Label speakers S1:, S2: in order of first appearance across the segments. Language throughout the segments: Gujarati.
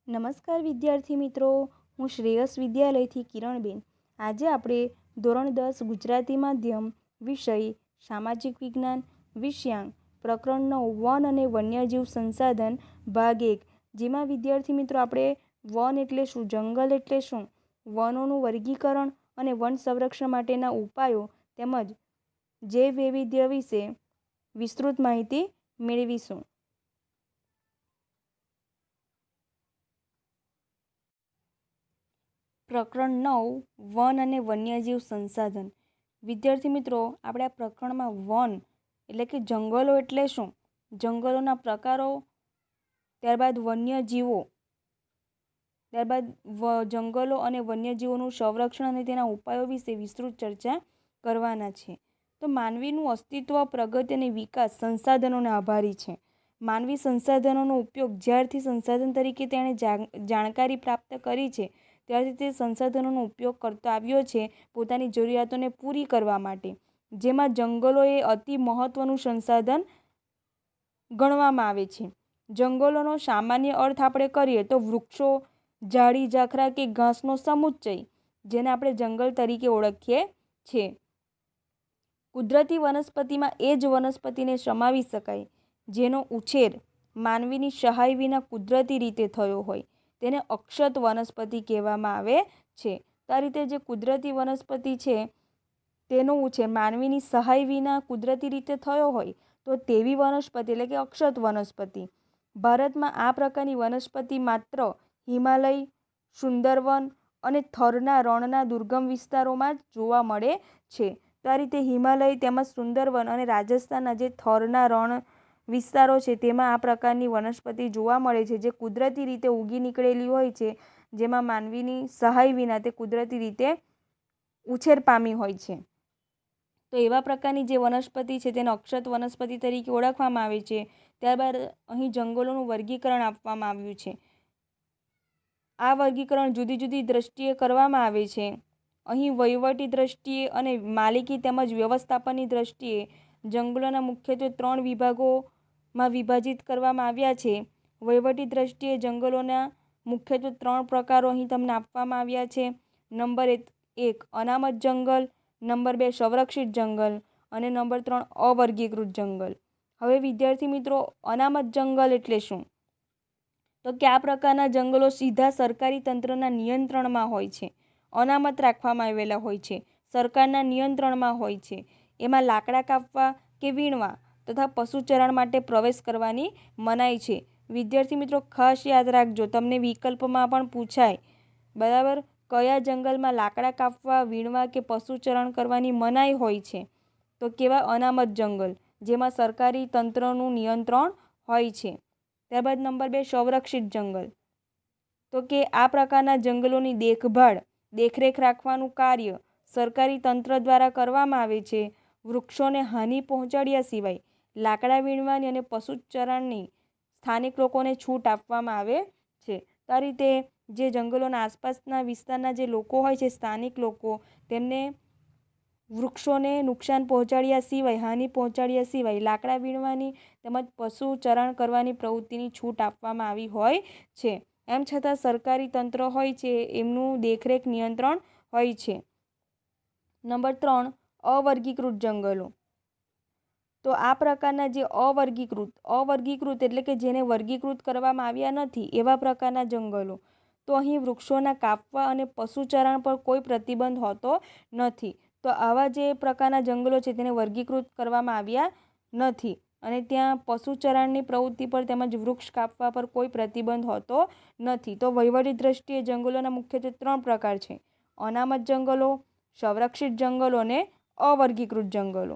S1: નમસ્કાર વિદ્યાર્થી મિત્રો, હું શ્રેયસ વિદ્યાલયથી કિરણબેન. આજે આપણે ધોરણ 10 ગુજરાતી માધ્યમ વિષય સામાજિક વિજ્ઞાન વિષયાંક પ્રકરણ 9 વન અને વન્યજીવ સંસાધન ભાગ 1, જેમાં વિદ્યાર્થી મિત્રો આપણે વન એટલે શું, જંગલ એટલે શું, વનોનું વર્ગીકરણ અને વન સંરક્ષણ માટેના ઉપાયો તેમજ જૈવ વૈવિધ્ય વિશે વિસ્તૃત માહિતી મેળવીશું. પ્રકરણ 9 વન અને વન્યજીવ સંસાધન. વિદ્યાર્થી મિત્રો, આપણે આ પ્રકરણમાં વન એટલે કે જંગલો એટલે શું, જંગલોના પ્રકારો, ત્યારબાદ વન્યજીવો, ત્યારબાદ જંગલો અને વન્યજીવોનું સંરક્ષણ અને તેના ઉપાયો વિશે વિસ્તૃત ચર્ચા કરવાના છે. તો માનવીનું અસ્તિત્વ, પ્રગતિ અને વિકાસ સંસાધનોને આભારી છે. માનવી સંસાધનોનો ઉપયોગ જ્યારથી સંસાધન તરીકે તેણે જાણકારી પ્રાપ્ત કરી છે ત્યારથી તે સંસાધનોનો ઉપયોગ કરતો આવ્યો છે પોતાની જરૂરિયાતોને પૂરી કરવા માટે, જેમાં જંગલો એ અતિ મહત્વનું સંસાધન ગણવામાં આવે છે. જંગલોનો સામાન્ય અર્થ આપણે કરીએ તો વૃક્ષો, ઝાડી ઝાખરા કે ઘાસનો સમુચ્ચય, જેને આપણે જંગલ તરીકે ઓળખીએ છીએ. કુદરતી વનસ્પતિમાં એ જ વનસ્પતિને સમાવી શકાય જેનો ઉછેર માનવીની સહાય વિના કુદરતી રીતે થયો હોય, તેને અક્ષત વનસ્પતિ કહેવામાં આવે છે. તો આ રીતે જે કુદરતી વનસ્પતિ છે તેનો ઉછેર માનવીની સહાય વિના કુદરતી રીતે થયો હોય તો તેવી વનસ્પતિ એટલે કે અક્ષત વનસ્પતિ. ભારતમાં આ પ્રકારની વનસ્પતિ માત્ર હિમાલય, સુંદરવન અને થરના રણના દુર્ગમ વિસ્તારોમાં જ જોવા મળે છે. તો આ રીતે હિમાલય તેમજ સુંદરવન અને રાજસ્થાનના જે થરના રણ વિસ્તારો છે તેમાં આ પ્રકારની વનસ્પતિ જોવા મળે છે, જે કુદરતી રીતે ઉગી નીકળેલી હોય છે, જેમાં માનવીની સહાય વિના તે કુદરતી રીતે ઉછેર પામી હોય છે. તો એવા પ્રકારની જે વનસ્પતિ છે તેને અક્ષત વનસ્પતિ તરીકે ઓળખવામાં આવે છે. ત્યારબાદ અહીં જંગલોનું વર્ગીકરણ આપવામાં આવ્યું છે. આ વર્ગીકરણ જુદી જુદી દ્રષ્ટિએ કરવામાં આવે છે. અહીં વહીવટી દ્રષ્ટિએ અને માલિકી તેમજ વ્યવસ્થાપનની દ્રષ્ટિએ જંગલોના મુખ્યત્વે 3 વિભાગોમાં વિભાજિત કરવામાં આવ્યા છે. વહીવટી દ્રષ્ટિએ જંગલોના મુખ્યત્વે 3 પ્રકારો અહીં તમને આપવામાં આવ્યા છે. નંબર 1 અનામત જંગલ, નંબર 2 સંરક્ષિત જંગલ અને નંબર 3 અવર્ગીકૃત જંગલ. હવે વિદ્યાર્થી મિત્રો, અનામત જંગલ એટલે શું? તો કે આ પ્રકારના જંગલો સીધા સરકારી તંત્રના નિયંત્રણમાં હોય છે, અનામત રાખવામાં આવેલા હોય છે, સરકારના નિયંત્રણમાં હોય છે. એમાં લાકડા કાપવા કે વીણવા તથા પશુચરણ માટે પ્રવેશ કરવાની મનાઈ છે. વિદ્યાર્થી મિત્રો ખાસ યાદ રાખજો, તમને વિકલ્પમાં પણ પૂછાય, બરાબર, કયા જંગલમાં લાકડા કાપવા, વીણવા કે પશુચરણ કરવાની મનાઈ હોય છે? તો કેવા અનામત જંગલ, જેમાં સરકારી તંત્રનું નિયંત્રણ હોય છે. ત્યારબાદ નંબર 2 સંરક્ષિત જંગલ. તો કે આ પ્રકારના જંગલોની દેખરેખ રાખવાનું કાર્ય સરકારી તંત્ર દ્વારા કરવામાં આવે છે. વૃક્ષોને હાનિ પહોંચાડ્યા સિવાય લાકડા વીણવાની અને પશુચરણની સ્થાનિક લોકોને છૂટ આપવામાં આવે છે. તો આ રીતે જે જંગલોના આસપાસના વિસ્તારના જે લોકો હોય છે, સ્થાનિક લોકો, તેમને વૃક્ષોને નુકસાન પહોંચાડ્યા સિવાય, હાનિ પહોંચાડ્યા સિવાય લાકડા વીણવાની તેમજ પશુચરણ કરવાની પ્રવૃત્તિની છૂટ આપવામાં આવી હોય છે. એમ છતાં સરકારી તંત્ર હોય છે એમનું દેખરેખ નિયંત્રણ હોય છે. નંબર 3 અવર્ગીકૃત જંગલો. તો આ પ્રકારના જે અવર્ગીકૃત એટલે કે જેને વર્ગીકૃત કરવામાં આવ્યા નથી એવા પ્રકારના જંગલો. તો અહીં વૃક્ષોના કાપવા અને પશુચરણ પર કોઈ પ્રતિબંધ હોતો નથી. તો આવા જે પ્રકારના જંગલો છે તેને વર્ગીકૃત કરવામાં આવ્યા નથી અને ત્યાં પશુચરણની પ્રવૃત્તિ પર તેમજ વૃક્ષ કાપવા પર કોઈ પ્રતિબંધ હોતો નથી. તો વહીવટી દ્રષ્ટિએ જંગલોના મુખ્યત્વે 3 પ્રકાર છે: અનામત જંગલો, સંરક્ષિત જંગલો અને અવર્ગીકૃત જંગલો.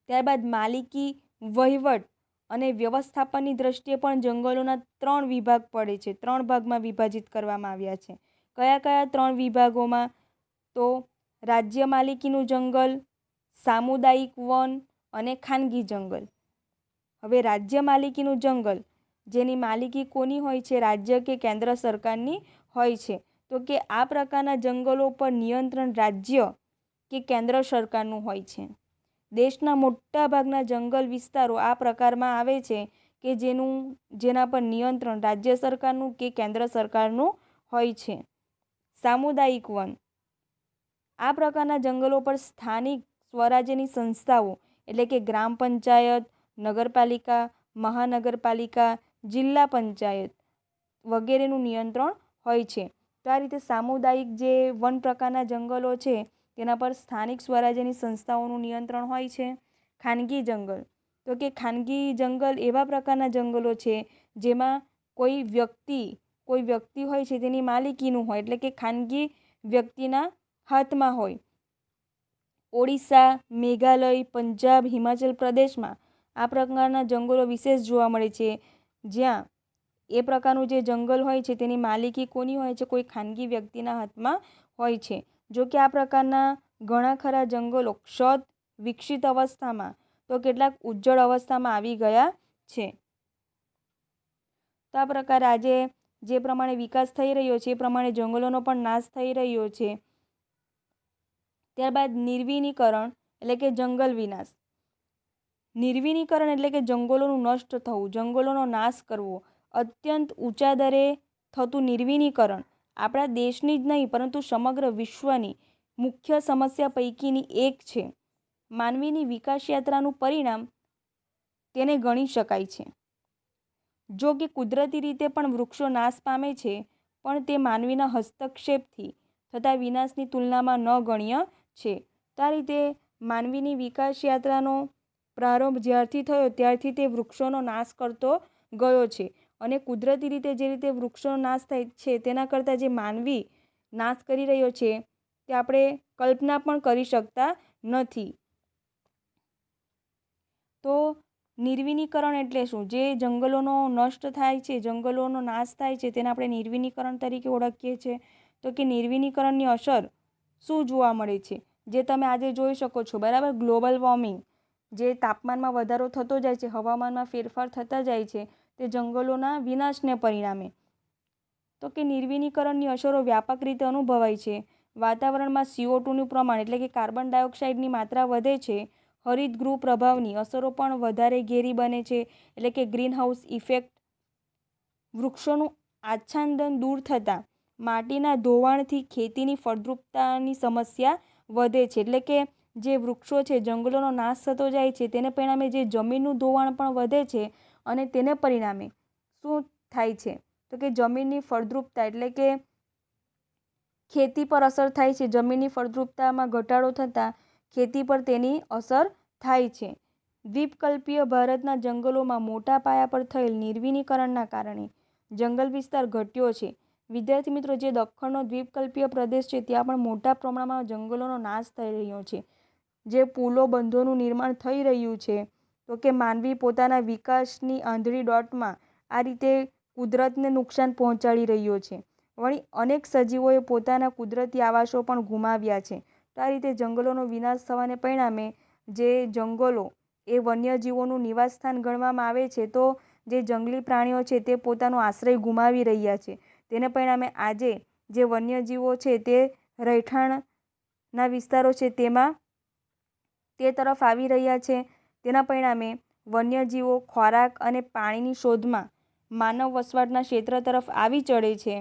S1: ત્યારબાદ માલિકી, વહીવટ અને વ્યવસ્થાપનની દ્રષ્ટિએ પણ જંગલોના 3 વિભાગ પડે છે, 3 ભાગમાં વિભાજિત કરવામાં આવ્યા છે. કયા કયા 3 વિભાગોમાં? તો રાજ્ય માલિકીનું જંગલ, સામુદાયિક વન અને ખાનગી જંગલ. હવે રાજ્ય માલિકીનું જંગલ, જેની માલિકી કોની હોય છે? રાજ્ય કે કેન્દ્ર સરકારની હોય છે. તો કે આ પ્રકારના જંગલો પર નિયંત્રણ રાજ્ય કે કેન્દ્ર સરકારનું હોય છે. દેશના મોટા ભાગના જંગલ વિસ્તારો આ પ્રકારમાં આવે છે કે જેના પર નિયંત્રણ રાજ્ય સરકારનું કે કેન્દ્ર સરકારનું હોય છે. સામુદાયિક વન, આ પ્રકારના જંગલો પર સ્થાનિક સ્વરાજ્યની સંસ્થાઓ એટલે કે ગ્રામ પંચાયત, નગરપાલિકા, મહાનગરપાલિકા, જિલ્લા પંચાયત વગેરેનું નિયંત્રણ હોય છે. તો આ રીતે સામુદાયિક જે વન પ્રકારના જંગલો છે તેના પર સ્થાનિક સ્વરાજ્યની સંસ્થાઓનું નિયંત્રણ હોય છે. ખાનગી જંગલ, તો કે ખાનગી જંગલ એવા પ્રકારના જંગલો છે જેમાં કોઈ વ્યક્તિ હોય છે તેની માલિકીનું હોય, એટલે કે ખાનગી વ્યક્તિના હાથમાં હોય. ઓડિશા, મેઘાલય, પંજાબ, હિમાચલ પ્રદેશમાં આ પ્રકારના જંગલો વિશેષ જોવા મળે છે, જ્યાં એ પ્રકારનું જે જંગલ હોય છે તેની માલિકી કોની હોય છે? કોઈ ખાનગી વ્યક્તિના હાથમાં હોય છે. જો કે આ પ્રકારના ઘણા ખરા જંગલો ક્ષત વિકસિત અવસ્થામાં તો કેટલાક ઉજ્જળ અવસ્થામાં આવી ગયા છે. તો આ પ્રકારે આજે જે પ્રમાણે વિકાસ થઈ રહ્યો છે એ પ્રમાણે જંગલોનો પણ નાશ થઈ રહ્યો છે. ત્યારબાદ નિર્વિનીકરણ એટલે કે જંગલ વિનાશ. નિર્વિનીકરણ એટલે કે જંગલોનું નષ્ટ થવું, જંગલોનો નાશ કરવો. અત્યંત ઊંચા દરે થતું નિર્વિનીકરણ આપણા દેશની જ નહીં પરંતુ સમગ્ર વિશ્વની મુખ્ય સમસ્યા પૈકીની એક છે. માનવીની વિકાસ યાત્રાનું પરિણામ તેને ગણી શકાય છે. જો કે કુદરતી રીતે પણ વૃક્ષો નાશ પામે છે, પણ તે માનવીના હસ્તક્ષેપથી થતા વિનાશની તુલનામાં નગણ્ય છે. તો આ રીતે માનવીની વિકાસ યાત્રાનો પ્રારંભ જ્યારથી થયો ત્યારથી તે વૃક્ષોનો નાશ કરતો ગયો છે. અને કુદરતી રીતે જે રીતે વૃક્ષોનો નાશ થાય છે તેના કરતાં જે માનવી નાશ કરી રહ્યો છે તે આપણે કલ્પના પણ કરી શકતા નથી. તો નિર્વિનીકરણ એટલે શું? જે જંગલોનો નષ્ટ થાય છે, જંગલોનો નાશ થાય છે તેને આપણે નિર્વિનીકરણ તરીકે ઓળખીએ છીએ. તો કે નિર્વિનીકરણની અસર શું જોવા મળે છે? જે તમે આજે જોઈ શકો છો, બરાબર, ગ્લોબલ વોર્મિંગ, જે તાપમાનમાં વધારો થતો જાય છે, હવામાનમાં ફેરફાર થતા જાય છે, તે જંગલોના વિનાશને પરિણામે. તો કે નિર્વિનીકરણની અસરો વ્યાપક રીતે અનુભવાય છે. વાતાવરણમાં CO2નું પ્રમાણ એટલે કે કાર્બન ડાયોક્સાઇડની માત્રા વધે છે. હરિતગૃહ પ્રભાવની અસરો પણ વધારે ઘેરી બને છે, એટલે કે ગ્રીનહાઉસ ઇફેક્ટ. વૃક્ષોનું આચ્છાદન દૂર થતાં માટીના ધોવાણથી ખેતીની ફળદ્રુપતાની સમસ્યા વધે છે. એટલે કે જે વૃક્ષો છે, જંગલોનો નાશ થતો જાય છે તેને પરિણામે જે જમીનનું ધોવાણ પણ વધે છે અને તેને પરિણામે શું થાય છે? તો કે જમીનની ફળદ્રુપતા એટલે કે ખેતી પર અસર થાય છે. જમીનની ફળદ્રુપતામાં ઘટાડો થતાં ખેતી પર તેની અસર થાય છે. દ્વીપકલ્પીય ભારતના જંગલોમાં મોટા પાયા પર થયેલ નિર્વિનીકરણના કારણે જંગલ વિસ્તાર ઘટ્યો છે. વિદ્યાર્થી મિત્રો, જે દખ્ખણનો દ્વીપકલ્પીય પ્રદેશ છે ત્યાં પણ મોટા પ્રમાણમાં જંગલોનો નાશ થઈ રહ્યો છે. જે પુલો, બંધોનું નિર્માણ થઈ રહ્યું છે, તો કે માનવી પોતાના વિકાસની આંધળી દોટમાં આ રીતે કુદરતને નુકસાન પહોંચાડી રહ્યો છે. વળી અનેક સજીવોએ પોતાના કુદરતી આવાસો પણ ગુમાવ્યા છે. તો આ રીતે જંગલોનો વિનાશ થવાને પરિણામે જે જંગલો એ વન્યજીવોનું નિવાસસ્થાન ગણવામાં આવે છે, તો જે જંગલી પ્રાણીઓ છે તે પોતાનો આશ્રય ગુમાવી રહ્યા છે. તેને પરિણામે આજે જે વન્યજીવો છે તે રહેઠાણના વિસ્તારો છે તેમાં તે તરફ આવી રહ્યા છે. તેના પરિણામે વન્યજીવો ખોરાક અને પાણીની શોધમાં માનવ વસવાટના ક્ષેત્ર તરફ આવી ચડે છે.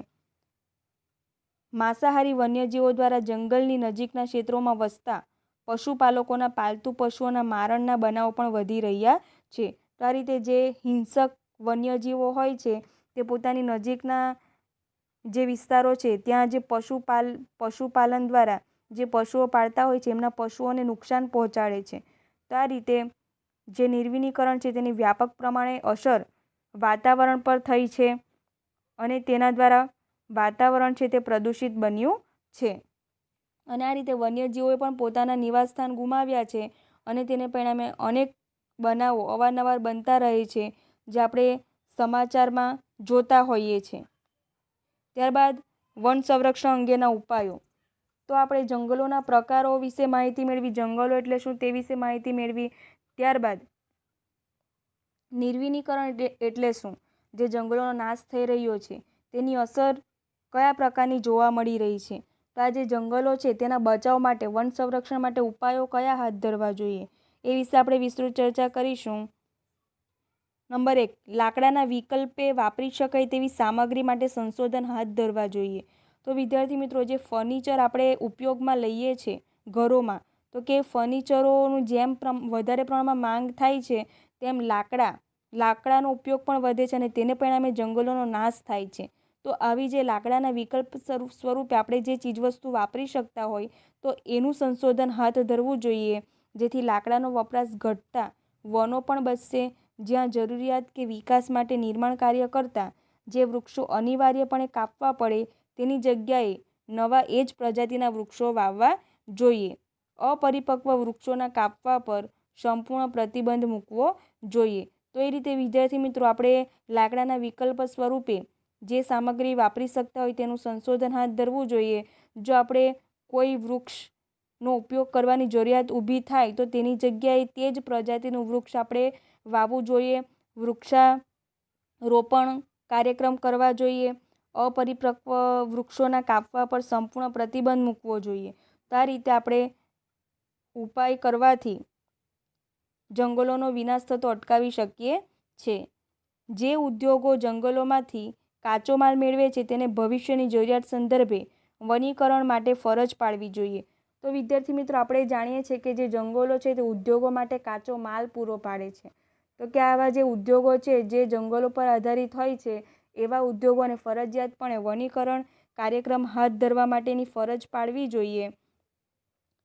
S1: માંસાહારી વન્યજીવો દ્વારા જંગલની નજીકના ક્ષેત્રોમાં વસતા પશુપાલકોના પાલતુ પશુઓના મારણના બનાવો પણ વધી રહ્યા છે. તો આ રીતે જે હિંસક વન્યજીવો હોય છે તે પોતાની નજીકના જે વિસ્તારો છે ત્યાં જે પશુપાલન દ્વારા જે પશુઓ પાળતા હોય છે એમના પશુઓને નુકસાન પહોંચાડે છે. તો આ રીતે જે નિર્વિનીકરણ છે તેની વ્યાપક પ્રમાણે અસર વાતાવરણ પર થઈ છે અને તેના દ્વારા વાતાવરણ છે તે પ્રદૂષિત બન્યું છે. અને આ રીતે વન્યજીવોએ પણ પોતાના નિવાસસ્થાન ગુમાવ્યા છે અને તેને પરિણામે અનેક બનાવો અવારનવાર બનતા રહે છે, જે આપણે સમાચારમાં જોતા હોઈએ છીએ. ત્યારબાદ વન સંરક્ષણ અંગેના ઉપાયો. તો આપણે જંગલોના પ્રકારો વિશે માહિતી મેળવી, જંગલો એટલે શું તે વિશે માહિતી મેળવી. ત્યારબાદ નિર્વિનીકરણ એટલે શું, જે જંગલોનો નાશ થઈ રહ્યો છે તેની અસર કયા પ્રકારની જોવા મળી રહી છે. તો આ જે જંગલો છે તેના બચાવ માટે, વન સંરક્ષણ માટે ઉપાયો કયા હાથ ધરવા જોઈએ એ વિશે આપણે વિસ્તૃત ચર્ચા કરીશું. નંબર 1, લાકડાના વિકલ્પે વાપરી શકાય તેવી સામગ્રી માટે સંશોધન હાથ ધરવા જોઈએ. તો વિદ્યાર્થી મિત્રો, જે ફર્નિચર આપણે ઉપયોગમાં લઈએ છીએ ઘરોમાં, તો કે ફર્નિચરોનું જેમ વધારે પ્રમાણમાં માંગ થાય છે તેમ લાકડાનો ઉપયોગ પણ વધે છે અને તેને પરિણામે જંગલોનો નાશ થાય છે. તો આવી જે લાકડાના વિકલ્પ સ્વરૂપે આપણે જે ચીજવસ્તુ વાપરી શકતા હોય તો એનું સંશોધન હાથ ધરવું જોઈએ, જેથી લાકડાનો વપરાશ ઘટતા વનો પણ બચશે. જ્યાં જરૂરિયાત કે વિકાસ માટે નિર્માણ કાર્ય કરતાં જે વૃક્ષો અનિવાર્યપણે કાપવા પડે તેની જગ્યાએ નવા એ જ પ્રજાતિના વૃક્ષો વાવવા જોઈએ. અપરિપક્વ વૃક્ષોના કાપવા પર સંપૂર્ણ પ્રતિબંધ મૂકવો જોઈએ. તો એ રીતે વિદ્યાર્થી મિત્રો, આપણે લાકડાના વિકલ્પ સ્વરૂપે જે સામગ્રી વાપરી શકતા હોય તેનું સંશોધન હાથ ધરવું જોઈએ. જો આપણે કોઈ વૃક્ષનો ઉપયોગ કરવાની જરૂરિયાત ઊભી થાય તો તેની જગ્યાએ તે જ પ્રજાતિનું વૃક્ષ આપણે વાવવું જોઈએ. વૃક્ષારોપણ કાર્યક્રમ કરવા જોઈએ. અપરિપક્વ વૃક્ષોના કાપવા પર સંપૂર્ણ પ્રતિબંધ મૂકવો જોઈએ. તો આ રીતે આપણે ઉપાય કરવાથી જંગલોનો વિનાશ થતો અટકાવી શકીએ છીએ. જે ઉદ્યોગો જંગલોમાંથી કાચો માલ મેળવે છે તેને ભવિષ્યની જરૂરિયાત સંદર્ભે વનીકરણ માટે ફરજ પાડવી જોઈએ. તો વિદ્યાર્થી મિત્રો, આપણે જાણીએ છીએ કે જે જંગલો છે તે ઉદ્યોગો માટે કાચો માલ પૂરો પાડે છે. તો કે આવા જે ઉદ્યોગો છે જે જંગલો પર આધારિત હોય છે એવા ઉદ્યોગોને ફરજિયાતપણે વનીકરણ કાર્યક્રમ હાથ ધરવા માટેની ફરજ પાડવી જોઈએ.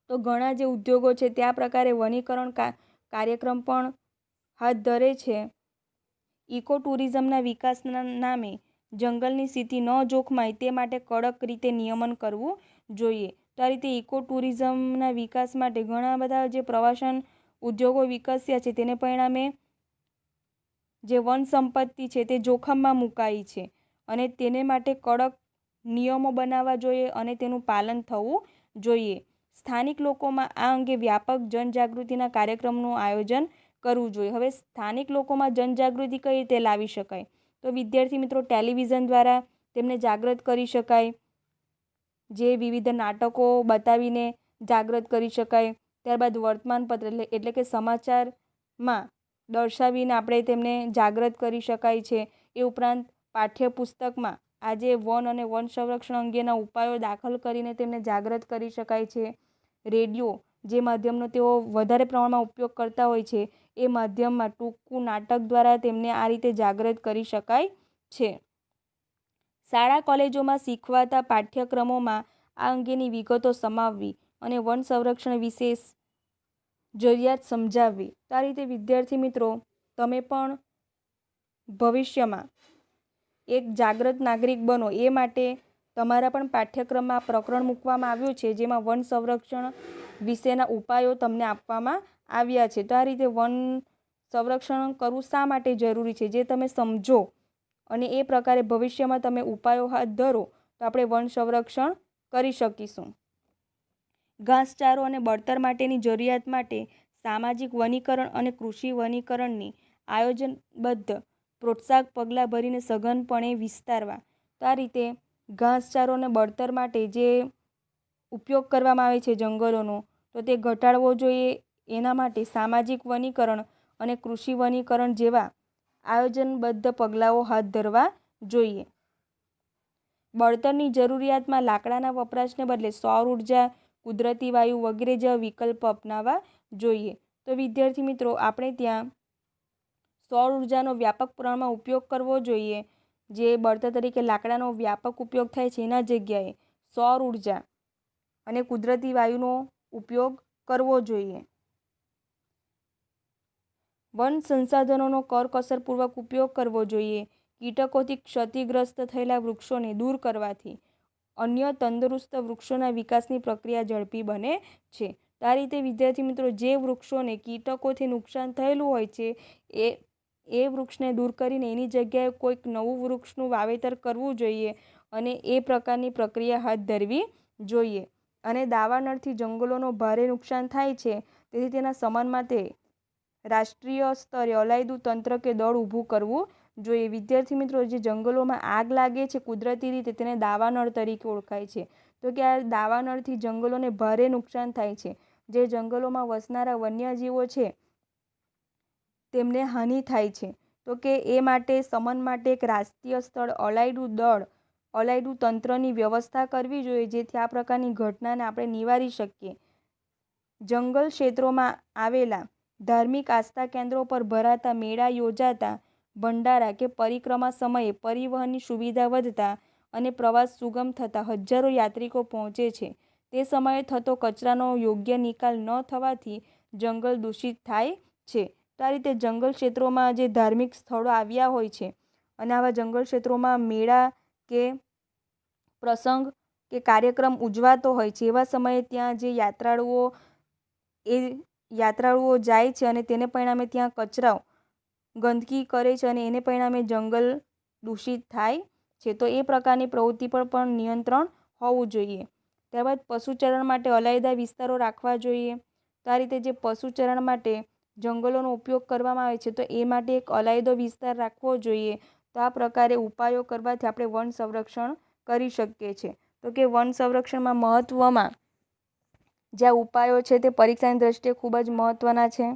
S1: તો ઘણા જે ઉદ્યોગો છે તે આ પ્રકારે વનીકરણ કાર્યક્રમ પણ હાથ ધરે છે. ઇકો ટુરિઝમના વિકાસના નામે જંગલની સ્થિતિ ન જોખમાય તે માટે કડક રીતે નિયમન કરવું જોઈએ. તો આ રીતે ઇકો ટુરિઝમના વિકાસ માટે ઘણા બધા જે પ્રવાસન ઉદ્યોગો વિકસ્યા છે તેને પરિણામે જે વન સંપત્તિ છે તે જોખમમાં મુકાઈ છે અને તેને માટે કડક નિયમો બનાવવા જોઈએ અને તેનું પાલન થવું જોઈએ. સ્થાનિક લોકોમાં આ અંગે વ્યાપક જનજાગૃતિના કાર્યક્રમનું આયોજન કરવું જોઈએ. હવે સ્થાનિક લોકોમાં જનજાગૃતિ કઈ રીતે લાવી શકાય? તો વિદ્યાર્થી મિત્રો, ટેલિવિઝન દ્વારા તેમને જાગૃત કરી શકાય. જે વિવિધ નાટકો બતાવીને જાગૃત કરી શકાય. ત્યારબાદ વર્તમાનપત્ર એટલે કે સમાચારમાં દર્શાવીને આપણે તેમને જાગૃત કરી શકાય છે. એ ઉપરાંત પાઠ્યપુસ્તકમાં આજે વન અને વન સંરક્ષણ અંગેના ઉપાયો દાખલ કરીને તેમને જાગૃત કરી શકાય છે. રેડિયો જે માધ્યમનો તેઓ વધારે પ્રમાણમાં ઉપયોગ કરતા હોય છે એ માધ્યમમાં ટૂંકું નાટક દ્વારા તેમને આ રીતે જાગૃત કરી શકાય છે. શાળા કોલેજોમાં શીખવાતા પાઠ્યક્રમોમાં આ અંગેની વિગતો સમાવવી અને વન સંરક્ષણ વિશેષ જરૂરિયાત સમજાવવી. તો આ રીતે વિદ્યાર્થી મિત્રો, તમે પણ ભવિષ્યમાં એક જાગૃત નાગરિક બનો એ માટે તમારા પણ પાઠ્યક્રમમાં પ્રકરણ મૂકવામાં આવ્યું છે જેમાં વન સંરક્ષણ વિશેના ઉપાયો તમને આપવામાં આવ્યા છે. તો આ રીતે વન સંરક્ષણ કરવું શા માટે જરૂરી છે જે તમે સમજો અને એ પ્રકારે ભવિષ્યમાં તમે ઉપાયો હાથ ધરો તો આપણે વન સંરક્ષણ કરી શકીશું. ઘાસચારો અને બળતર માટેની જરૂરિયાત માટે સામાજિક વનીકરણ અને કૃષિ વનીકરણની આયોજનબદ્ધ પ્રોત્સાહક પગલાં ભરીને સઘનપણે વિસ્તારવા. તો આ રીતે ઘાસચારો અને બળતર માટે જે ઉપયોગ કરવામાં આવે છે જંગલોનો તો તે ઘટાડવો જોઈએ. એના માટે સામાજિક વનીકરણ અને કૃષિ વનીકરણ જેવા આયોજનબદ્ધ પગલાઓ હાથ ધરવા જોઈએ. બળતરની જરૂરિયાતમાં લાકડાના વપરાશને બદલે સૌર ઉર્જા, કુદરતી વાયુ વગેરે જેવા વિકલ્પો અપનાવવા જોઈએ. તો વિદ્યાર્થી મિત્રો, આપણે ત્યાં સૌર ઉર્જાનો વ્યાપક પ્રમાણમાં ઉપયોગ કરવો જોઈએ. જે બળતર તરીકે લાકડાનો વ્યાપક ઉપયોગ થાય છે એના જગ્યાએ સૌર ઉર્જા અને કુદરતી વાયુનો ઉપયોગ કરવો જોઈએ. વન સંસાધનોનો કરકસરપૂર્વક ઉપયોગ કરવો જોઈએ. કીટકોથી ક્ષતિગ્રસ્ત થયેલા વૃક્ષોને દૂર કરવાથી અન્ય તંદુરસ્ત વૃક્ષોના વિકાસની પ્રક્રિયા ઝડપી બને છે. તો આ રીતે વિદ્યાર્થી મિત્રો, જે વૃક્ષોને કીટકોથી નુકસાન થયેલું હોય છે એ વૃક્ષને દૂર કરીને એની જગ્યાએ કોઈક નવું વૃક્ષનું વાવેતર કરવું જોઈએ અને એ પ્રકારની પ્રક્રિયા હાથ ધરવી જોઈએ. અને દાવાનળથી જંગલોનો ભારે નુકસાન થાય છે તેથી તેના શમન માટે રાષ્ટ્રીય સ્તરે અલાયદું તંત્ર કે દળ ઊભું કરવું જોઈએ. વિદ્યાર્થી મિત્રો, જે જંગલોમાં આગ લાગે છે કુદરતી રીતે તેને દાવાનળ તરીકે ઓળખાય છે. તો કે આ દાવાનળથી જંગલોને ભારે નુકસાન થાય છે. જે જંગલોમાં વસનારા વન્યજીવો છે તેમને હાનિ થાય છે. તો કે એ માટે શમન માટે એક રાષ્ટ્રીય સ્થળ અલાયદું તંત્રની વ્યવસ્થા કરવી જોઈએ, જેથી આ પ્રકારની ઘટનાને આપણે નિવારી શકીએ. જંગલ ક્ષેત્રોમાં આવેલા ધાર્મિક આસ્થા કેન્દ્રો પર ભરાતા મેળા યોજાતા, ભંડારા કે પરિક્રમા સમયે પરિવહનની સુવિધા વધતા અને પ્રવાસ સુગમ થતાં હજારો યાત્રિકો પહોંચે છે. તે સમયે થતો કચરાનો યોગ્ય નિકાલ ન થવાથી જંગલ દૂષિત થાય છે. તો આ રીતે જંગલ ક્ષેત્રોમાં જે ધાર્મિક સ્થળો આવ્યા હોય છે અને આવા જંગલ ક્ષેત્રોમાં મેળા કે પ્રસંગ કે કાર્યક્રમ ઉજવાતો હોય છે, એવા સમયે ત્યાં જે યાત્રાળુઓ જાય છે અને તેને પરિણામે ત્યાં કચરાઓ ગંદકી કરે છે અને એને પરિણામે જંગલ દૂષિત થાય છે. તો એ પ્રકારની પ્રવૃત્તિ પર પણ નિયંત્રણ હોવું જોઈએ. ત્યારબાદ પશુચરણ માટે અલાયદા વિસ્તારો રાખવા જોઈએ. તો આ રીતે જે પશુચરણ માટે જંગલોનો ઉપયોગ કરવામાં આવે છે, તો એ માટે એક અલાયદો વિસ્તાર રાખવો જોઈએ. તો આ પ્રકારે ઉપાયો કરવાથી આપણે વન સંરક્ષણ કરી શકીએ છીએ. તો કે વન સંરક્ષણમાં મહત્વમાં જે ઉપાયો છે તે પરીક્ષાની દ્રષ્ટિએ ખૂબ જ મહત્વના છે.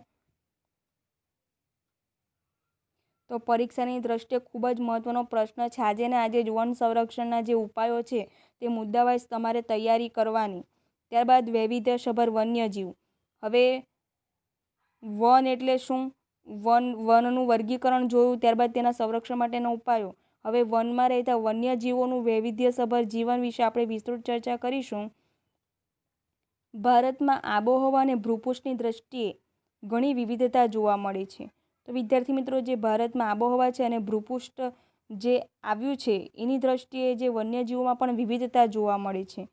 S1: તો પરીક્ષાની દ્રષ્ટિએ ખૂબ જ મહત્વનો પ્રશ્ન છે. આજે ને આજે જ વન સંરક્ષણના જે ઉપાયો છે તે મુદ્દાવાઇઝ તમારે તૈયારી કરવાની. ત્યારબાદ વૈવિધ્યસભર વન્યજીવ. હવે વન એટલે શું? વનનું વર્ગીકરણ જોયું, ત્યારબાદ તેના સંરક્ષણ માટેના ઉપાયો. હવે વનમાં રહેતા વન્યજીવોનું વૈવિધ્યસભર જીવન વિશે આપણે વિસ્તૃત ચર્ચા કરીશું. ભારતમાં આબોહવા અને ભૂપૃષ્ઠની દ્રષ્ટિએ ઘણી વિવિધતા જોવા મળે છે. તો વિદ્યાર્થી મિત્રો, જે ભારતમાં આબોહવા છે અને ભૂપૃષ્ઠ જે આવ્યું છે એની દ્રષ્ટિએ જે વન્યજીવોમાં પણ વિવિધતા જોવા મળે છે.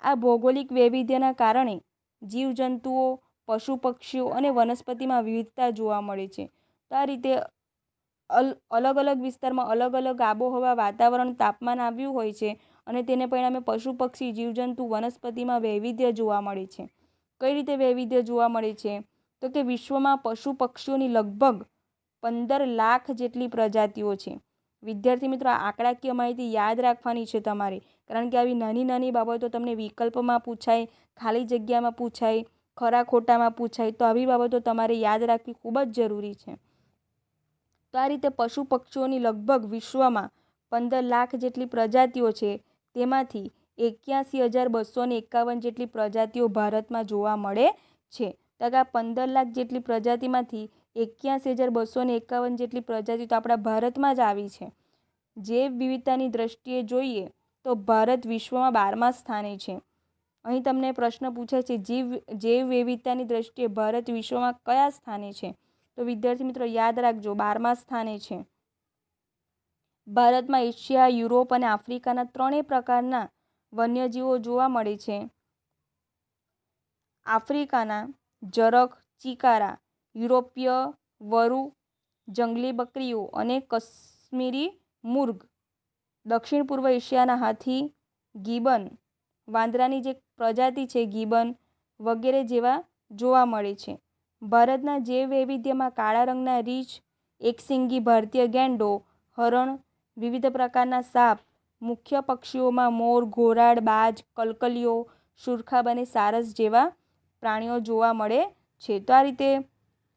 S1: આ ભૌગોલિક વૈવિધ્યના કારણે જીવજંતુઓ, પશુ પક્ષીઓ અને વનસ્પતિમાં વિવિધતા જોવા મળે છે. તો આ રીતે અલગ અલગ વિસ્તારમાં અલગ અલગ આબોહવા, વાતાવરણ, તાપમાન આવ્યું હોય છે અને તેને પરિણામે પશુ પક્ષી, જીવજંતુ, વનસ્પતિમાં વૈવિધ્ય જોવા મળે છે. કઈ રીતે વૈવિધ્ય જોવા મળે છે? તો કે વિશ્વમાં પશુ પક્ષીઓની લગભગ 15 લાખ જેટલી પ્રજાતિઓ છે. વિદ્યાર્થી મિત્રો, આ આંકડાકીય માહિતી યાદ રાખવાની છે તમારે, કારણ કે આવી નાની નાની બાબતો તમને વિકલ્પમાં પૂછાય, ખાલી જગ્યામાં પૂછાય, ખરા ખોટામાં પૂછાય. તો આવી બાબતો તમારે યાદ રાખવી ખૂબ જ જરૂરી છે. તો આ રીતે પશુ પક્ષીઓની લગભગ વિશ્વમાં 15 લાખ જેટલી પ્રજાતિઓ છે. તેમાંથી 81,251 જેટલી પ્રજાતિઓ ભારતમાં જોવા મળે છે. તો આ 15 લાખ જેટલી પ્રજાતિમાંથી 81,251 જેટલી પ્રજાતિઓ તો આપણા ભારતમાં જ આવી છે. જૈવ વિવિધતાની દ્રષ્ટિએ જોઈએ તો ભારત વિશ્વમાં 12મા સ્થાને છે. અહીં તમને પ્રશ્ન પૂછાય છે, જૈવ વિવિધતાની દ્રષ્ટિએ ભારત વિશ્વમાં કયા સ્થાને છે? તો વિદ્યાર્થી મિત્રો યાદ રાખજો, 12મા સ્થાને છે. ભારતમાં એશિયા, યુરોપ અને આફ્રિકાના 3 પ્રકારના વન્યજીવો જોવા મળે છે. આફ્રિકાના જરખ, ચિકારા, યુરોપીય વરુ, જંગલી બકરીઓ અને કાશ્મીરી મુર્ગ, દક્ષિણ પૂર્વ એશિયાના હાથી, ગિબન, વાંદરાની જે પ્રજાતિ છે ગિબન વગેરે જેવા જોવા મળે છે. ભારતના જૈવ વૈવિધ્યમાં કાળા રંગના રીંછ, એકશિંગી ભારતીય ગેંડો, હરણ, વિવિધ પ્રકારના સાપ, મુખ્ય પક્ષીઓમાં મોર, ઘોરાડ, બાજ, કલકલિયો, સુરખાબ અને સારસ જેવા પ્રાણીઓ જોવા મળે છે. તો આ રીતે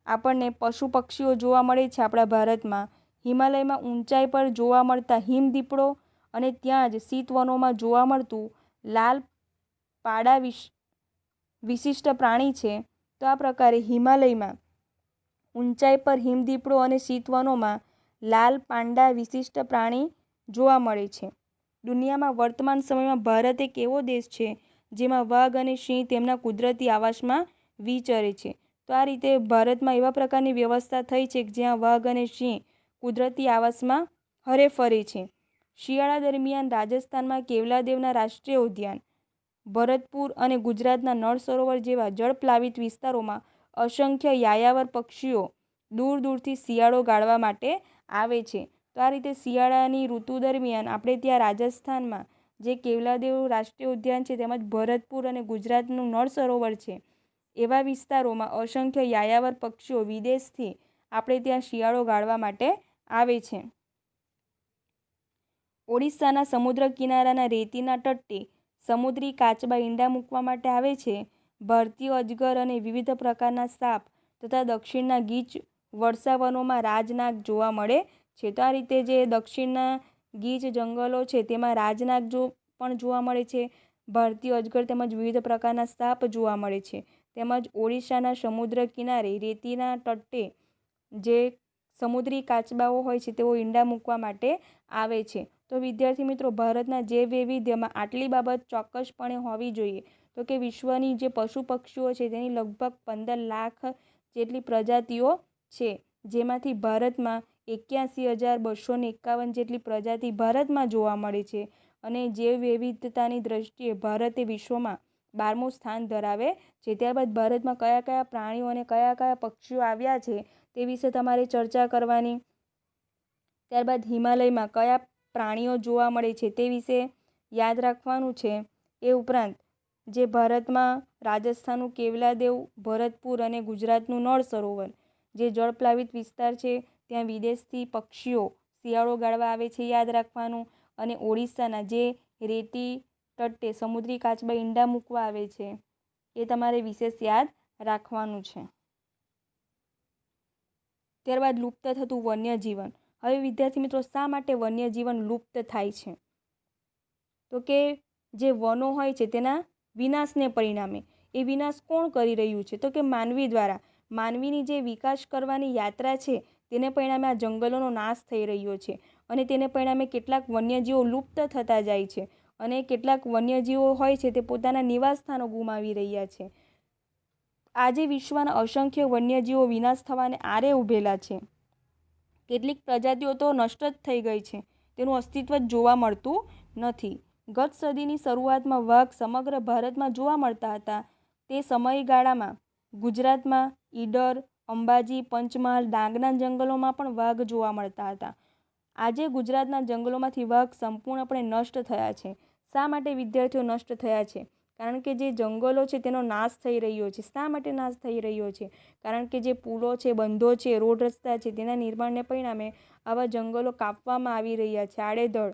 S1: આપણને પશુ પક્ષીઓ જોવા મળે છે આપણા ભારતમાં. હિમાલયમાં ઊંચાઈ પર જોવા મળતા હિમદીપડો અને ત્યાં જ શીતવનોમાં જોવા મળતું લાલ પાડા વિશિષ્ટ પ્રાણી છે. તો આ પ્રકારે હિમાલયમાં ઊંચાઈ પર હિમદીપડો અને શીતવનોમાં લાલ પાંડા વિશિષ્ટ પ્રાણી જોવા મળે છે. દુનિયામાં વર્તમાન સમયમાં ભારત એક એવો દેશ છે જેમાં વાઘ અને સિંહ તેમના કુદરતી આવાસમાં વિચરે છે. તો આ રીતે ભારતમાં એવા પ્રકારની વ્યવસ્થા થઈ છે કે જ્યાં વાઘ અને સિંહ કુદરતી આવાસમાં હરે ફરે છે. શિયાળા દરમિયાન રાજસ્થાનમાં કેવલાદેવના રાષ્ટ્રીય ઉદ્યાન, ભરતપુર અને ગુજરાતના નળ સરોવર જેવા જળપ્લાવિત વિસ્તારોમાં અસંખ્ય યાયાવર પક્ષીઓ દૂર દૂરથી શિયાળો ગાળવા માટે આવે છે. તો આ રીતે શિયાળાની ઋતુ દરમિયાન આપણે ત્યાં રાજસ્થાનમાં જે કેવલાદેવ રાષ્ટ્રીય ઉદ્યાન છે તેમજ ભરતપુર અને ગુજરાતનું નળ સરોવર છે, એવા વિસ્તારોમાં અસંખ્ય યાયાવર પક્ષીઓ વિદેશથી આપણે ત્યાં શિયાળો ગાળવા માટે આવે છે. ઓડિશાના સમુદ્ર કિનારાના રેતીના તટે સમુદ્રી કાચબા ઈંડા મૂકવા માટે આવે છે. ભારતીય અજગર અને વિવિધ પ્રકારના સાપ તથા દક્ષિણના ગીચ વર્ષાવનોમાં રાજનાગ જોવા મળે છે. તો આ રીતે જે દક્ષિણના ગીચ જંગલો છે તેમાં રાજનાગ પણ જોવા મળે છે. ભારતીય અજગર તેમજ વિવિધ પ્રકારના સાપ જોવા મળે છે. તેમજ ઓડિશાના સમુદ્ર કિનારે રેતીના તટે જે સમુદ્રી કાચબાઓ હોય છે તેઓ ઈંડા મૂકવા માટે આવે છે. તો વિદ્યાર્થી મિત્રો, ભારતના જૈવ વૈવિધ્યમાં આટલી બાબત ચોક્કસપણે હોવી જોઈએ. તો કે વિશ્વની જે પશુ પક્ષીઓ છે તેની લગભગ 15 લાખ જેટલી પ્રજાતિઓ છે, જેમાંથી ભારતમાં 81,251 જેટલી પ્રજાતિ ભારતમાં જોવા મળે છે. અને જૈવ વિવિધતાની દ્રષ્ટિએ ભારતે વિશ્વમાં 12મું સ્થાન ધરાવે છે. ત્યારબાદ ભારતમાં કયા કયા પ્રાણીઓ અને કયા કયા પક્ષીઓ આવ્યા છે તે વિશે તમારે ચર્ચા કરવાની. ત્યારબાદ હિમાલયમાં કયા પ્રાણીઓ જોવા મળે છે તે વિશે યાદ રાખવાનું છે. એ ઉપરાંત જે ભારતમાં રાજસ્થાનનું કેવલાદેવ, ભરતપુર અને ગુજરાતનું નળ સરોવર જે જળપ્લાવિત વિસ્તાર છે, ત્યાં વિદેશથી પક્ષીઓ શિયાળો ગાળવા આવે છે, યાદ રાખવાનું. અને ઓડિશાના જે રેતી તટે સમુદ્રી કાચબા ઈંડા મૂકવા આવે છે એ તમારે વિશેષ યાદ રાખવાનું છે. ત્યારબાદ લુપ્ત થતું વન્યજીવન. હવે વિદ્યાર્થી મિત્રો, શા માટે વન્યજીવન લુપ્ત થાય છે? તો કે જે વનો હોય છે તેના વિનાશને પરિણામે. એ વિનાશ કોણ કરી રહ્યું છે? તો કે માનવી દ્વારા. માનવીની જે વિકાસ કરવાની યાત્રા છે તેને પરિણામે આ જંગલોનો નાશ થઈ રહ્યો છે. અને તેને પરિણામે કેટલાક વન્યજીવો લુપ્ત થતા જાય છે. અને કેટલાક વન્યજીવો હોય છે તે પોતાના નિવાસસ્થાનો ગુમાવી રહ્યા છે. આજે વિશ્વના અસંખ્ય વન્યજીવો વિનાશ થવાને આરે ઊભેલા છે. કેટલીક પ્રજાતિઓ તો નષ્ટ જ થઈ ગઈ છે, તેનું અસ્તિત્વ જ જોવા મળતું નથી. ગત સદીની શરૂઆતમાં વાઘ સમગ્ર ભારતમાં જોવા મળતા હતા. તે સમયગાળામાં ગુજરાતમાં ઈડર, અંબાજી, પંચમહાલ, ડાંગના જંગલોમાં પણ વાઘ જોવા મળતા હતા. આજે ગુજરાતના જંગલોમાંથી વાઘ સંપૂર્ણપણે નષ્ટ થયા છે. શા માટે વિદ્યાર્થીઓ નષ્ટ થયા છે? કારણ કે જે જંગલો છે તેનો નાશ થઈ રહ્યો છે. શા માટે નાશ થઈ રહ્યો છે? કારણ કે જે પુલો છે, બંધો છે, રોડ રસ્તા છે તેના નિર્માણને પરિણામે આવા જંગલો કાપવામાં આવી રહ્યા છે આડેધડ.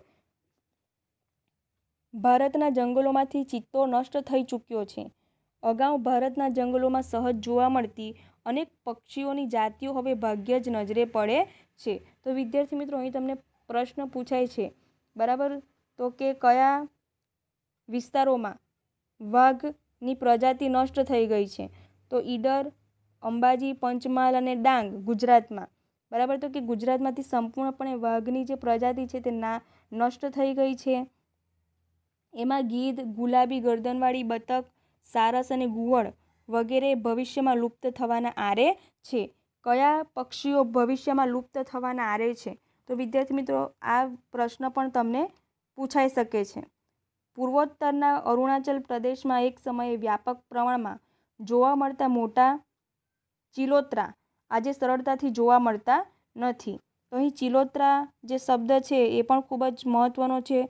S1: ભારતના જંગલોમાંથી ચિત્તો નષ્ટ થઈ ચૂક્યો છે. અગાઉ ભારતના જંગલોમાં સહજ જોવા મળતી અનેક પક્ષીઓની જાતિઓ હવે ભાગ્યે જ નજરે પડે છે. તો વિદ્યાર્થી મિત્રો, અહીં તમને પ્રશ્ન પૂછાય છે, બરાબર? તો કે કયા વિસ્તારોમાં વાઘની પ્રજાતિ નષ્ટ થઈ ગઈ છે? તો ઈડર, અંબાજી, પંચમહાલ અને ડાંગ ગુજરાતમાં, બરાબર? તો કે ગુજરાતમાંથી સંપૂર્ણપણે વાઘની જે પ્રજાતિ છે તે નષ્ટ થઈ ગઈ છે. એમાં ગીધ, ગુલાબી ગરદનવાળી બતક, સારસ અને ઘુવડ વગેરે ભવિષ્યમાં લુપ્ત થવાના આરે છે. કયા પક્ષીઓ ભવિષ્યમાં લુપ્ત થવાના આરે છે? તો વિદ્યાર્થી મિત્રો, આ પ્રશ્ન પણ તમને પૂછાઈ શકે છે. પૂર્વોત્તરના અરુણાચલ પ્રદેશમાં એક સમયે વ્યાપક પ્રમાણમાં જોવા મળતા મોટા ચિલોત્રા આજે સરળતાથી જોવા મળતા નથી. તો અહીં ચિલોત્રા જે શબ્દ છે એ પણ ખૂબ જ મહત્વનો છે.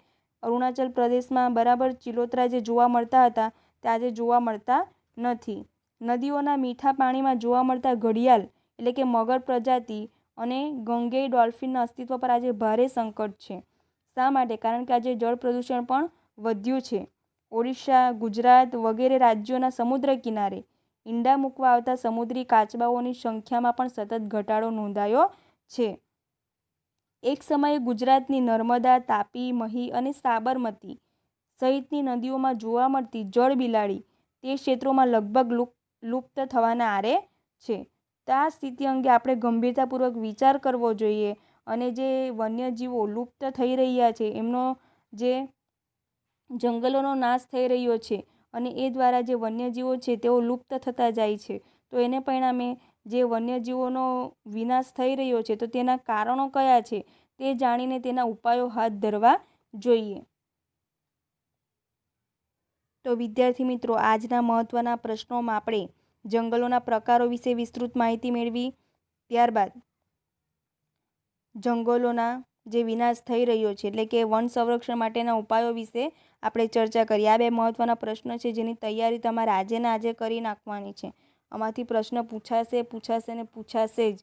S1: અરુણાચલ પ્રદેશમાં, બરાબર, ચિલોત્રા જે જોવા મળતા હતા તે આજે જોવા મળતા નથી. નદીઓના મીઠા પાણીમાં જોવા મળતા ઘડિયાળ એટલે કે મગર પ્રજાતિ અને ગંગેય ડોલ્ફિનના અસ્તિત્વ પર આજે ભારે સંકટ છે. શા માટે? કારણ કે આજે જળ પ્રદૂષણ પણ વધ્યું છે. ઓડિશા, ગુજરાત વગેરે રાજ્યોના સમુદ્ર કિનારે ઈંડા મૂકવા આવતા સમુદ્રી કાચબાઓની સંખ્યામાં પણ સતત ઘટાડો નોંધાયો છે. એક સમયે ગુજરાતની નર્મદા, તાપી, મહી અને સાબરમતી સહિતની નદીઓમાં જોવા મળતી જળ બિલાડી તે ક્ષેત્રોમાં લગભગ લુપ્ત થવાના આરે છે. તો આ સ્થિતિ અંગે આપણે ગંભીરતાપૂર્વક વિચાર કરવો જોઈએ. અને જે વન્યજીવો લુપ્ત થઈ રહ્યા છે, એમનો જે જંગલોનો નાશ થઈ રહ્યો છે અને એ દ્વારા જે વન્યજીવો છે તેઓ લુપ્ત થતા જાય છે. તો એને પરિણામે જે વન્યજીવોનો વિનાશ થઈ રહ્યો છે, તો તેના કારણો કયા છે તે જાણીને તેના ઉપાયો હાથ ધરવા જોઈએ. તો વિદ્યાર્થી મિત્રો, આજના મહત્ત્વના પ્રશ્નોમાં આપણે જંગલોના પ્રકારો વિશે વિસ્તૃત માહિતી મેળવી. ત્યારબાદ જંગલોના જે વિનાશ થઈ રહ્યો છે એટલે કે વન સંરક્ષણ માટેના ઉપાયો વિશે આપણે ચર્ચા કરી. આ બે મહત્ત્વના પ્રશ્નો છે જેની તૈયારી તમારે આજે ને આજે કરી નાખવાની છે. આમાંથી પ્રશ્ન પૂછાશે ને પૂછાશે જ.